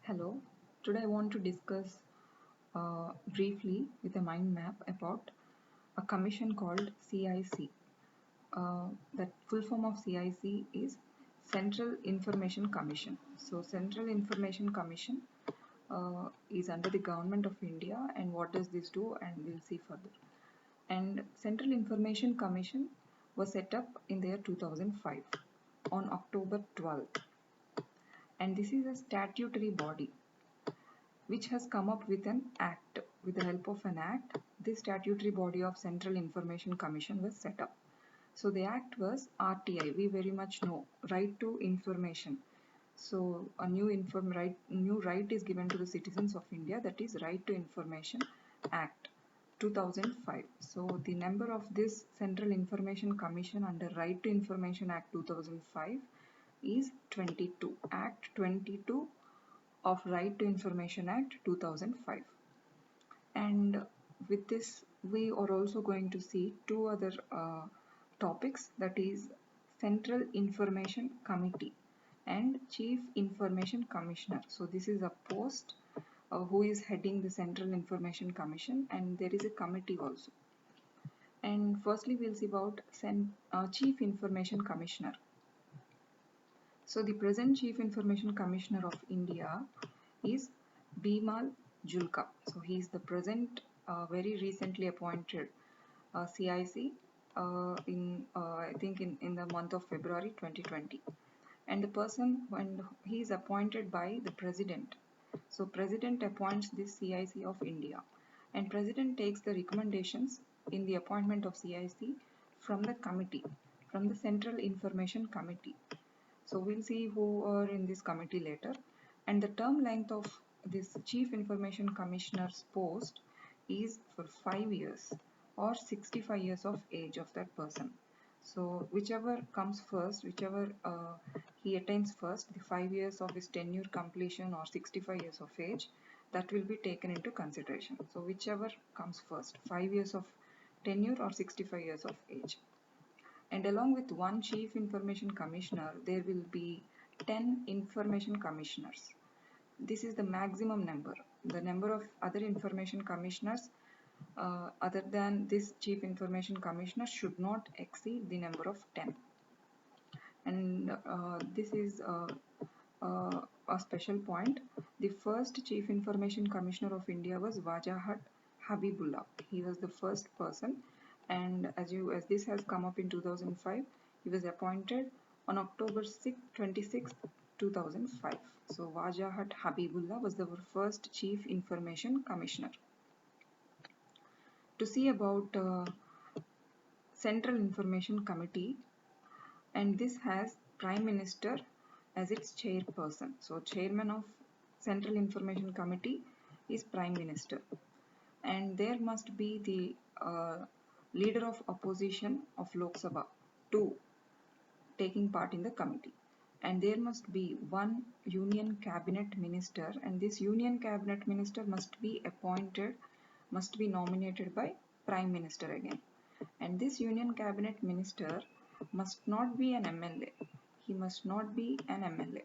Hello, today I want to discuss briefly with a mind map about a commission called CIC. That full form of CIC is Central Information Commission. So, Central Information Commission is under the Government of India, and what does this do? And we'll see further. And Central Information Commission was set up in the year 2005 on October 12th, and this is a statutory body which has come up with an act. With the help of an act, this statutory body of Central Information Commission was set up. So the act was RTI. We very much know, right to information. So a new right is given to the citizens of India, that is Right to Information Act 2005. So the number of this Central Information Commission under Right to Information Act 2005 is 22. Act 22 of Right to Information Act 2005. And with this, we are also going to see two other topics, that is Central Information Committee and Chief Information Commissioner. So this is a post who is heading the Central Information Commission, and there is a committee also. And firstly, we'll see about Chief Information Commissioner. So the present Chief Information Commissioner of India is Bimal Julka. So he is the present very recently appointed CIC I think in the month of February 2020. And the person, when he is appointed by the President. So President appoints this CIC of India, and President takes the recommendations in the appointment of CIC from the committee, from the Central Information Committee. So we'll see who are in this committee later. And the term length of this Chief Information Commissioner's post is for 5 years or 65 years of age of that person. So whichever comes first, whichever he attains first, the 5 years of his tenure completion or 65 years of age, that will be taken into consideration. So whichever comes first, 5 years of tenure or 65 years of age. And along with one Chief Information Commissioner, there will be 10 Information Commissioners. This is the maximum number. The number of other Information Commissioners other than this Chief Information Commissioner should not exceed the number of 10. And this is a special point. The first Chief Information Commissioner of India was Wajahat Habibullah. He was the first person, and as this has come up in 2005, he was appointed on October 26, 2005. So Wajahat Habibullah was the first Chief Information Commissioner. To see about Central Information Committee, and this has Prime Minister as its chairperson. So chairman of Central Information Committee is Prime Minister, and there must be the leader of opposition of Lok Sabha, 2, taking part in the committee. And there must be one Union Cabinet Minister, and this Union Cabinet Minister must be nominated by Prime Minister again. And this Union Cabinet Minister must not be an MLA. He must not be an MLA.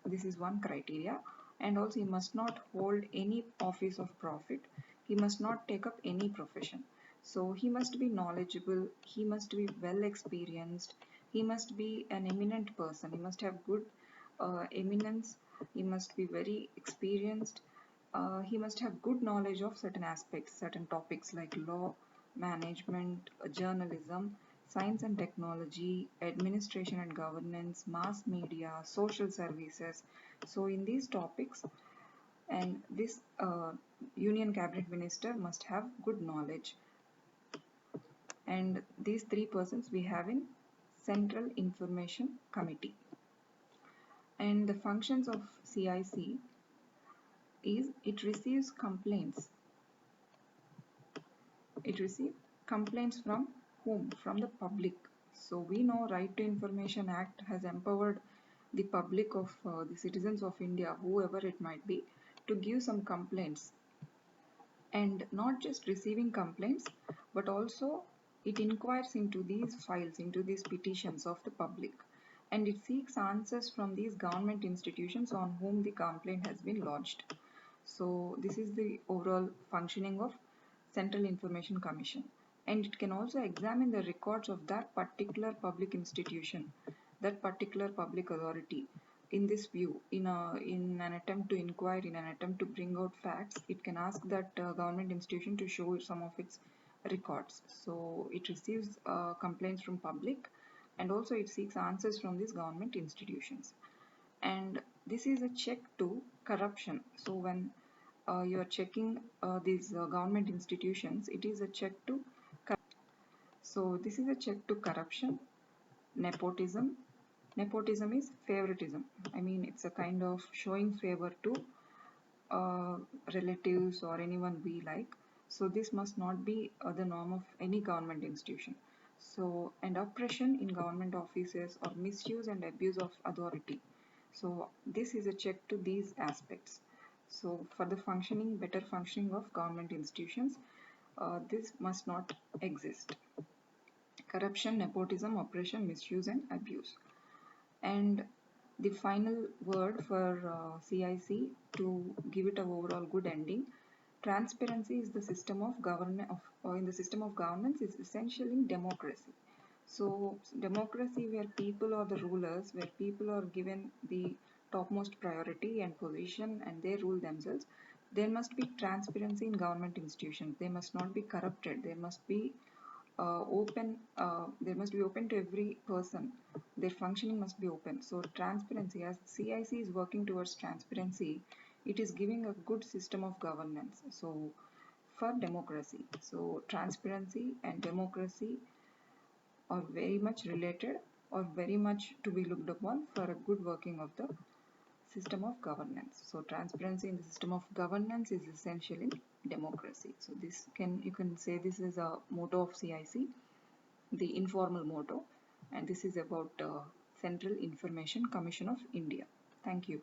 This is one criteria. And also he must not hold any office of profit. He must not take up any profession. So he must be knowledgeable, he must be well experienced, he must be an eminent person, he must have good eminence, he must be very experienced, he must have good knowledge of certain aspects, certain topics like law, management, journalism, science and technology, administration and governance, mass media, social services. So in these topics, and this Union Cabinet Minister must have good knowledge. And these 3 persons we have in Central Information Committee. And the functions of CIC is it receives complaints. It receives complaints from whom? From the public. So we know Right to Information Act has empowered the public of the citizens of India, whoever it might be, to give some complaints. And not just receiving complaints, but also it inquires into these files, into these petitions of the public. and it seeks answers from these government institutions on whom the complaint has been lodged. So this is the overall functioning of Central Information Commission, and it can also examine the records of that particular public institution, that particular public authority. In this view, in an attempt to inquire, in an attempt to bring out facts, it can ask that government institution to show some of its records. So it receives complaints from public, and also it seeks answers from these government institutions. And this is a check to corruption. So when you are checking these government institutions, it is a check to so this is a check to corruption, nepotism. Nepotism is favoritism. I mean, it's a kind of showing favor to uh, relatives or anyone we like. So this must not be the norm of any government institution. So, and oppression in government offices or misuse and abuse of authority. So this is a check to these aspects. So for the functioning, better functioning of government institutions, this must not exist. Corruption, nepotism, oppression, misuse and abuse. And the final word for CIC to give it a overall good ending, transparency is the system of in the system of governance is essential in democracy. So democracy where people are the rulers, where people are given the topmost priority and position and they rule themselves, there must be transparency in government institutions. They must not be corrupted. There must be they must be open to every person. Their functioning must be open. So transparency, as CIC is working towards transparency, it is giving a good system of governance. So for democracy, so transparency and democracy are very much related or very much to be looked upon for a good working of the system of governance. So transparency in the system of governance is essential in democracy. So this can you can say this is a motto of CIC, the informal motto, and this is about Central Information Commission of India. Thank you.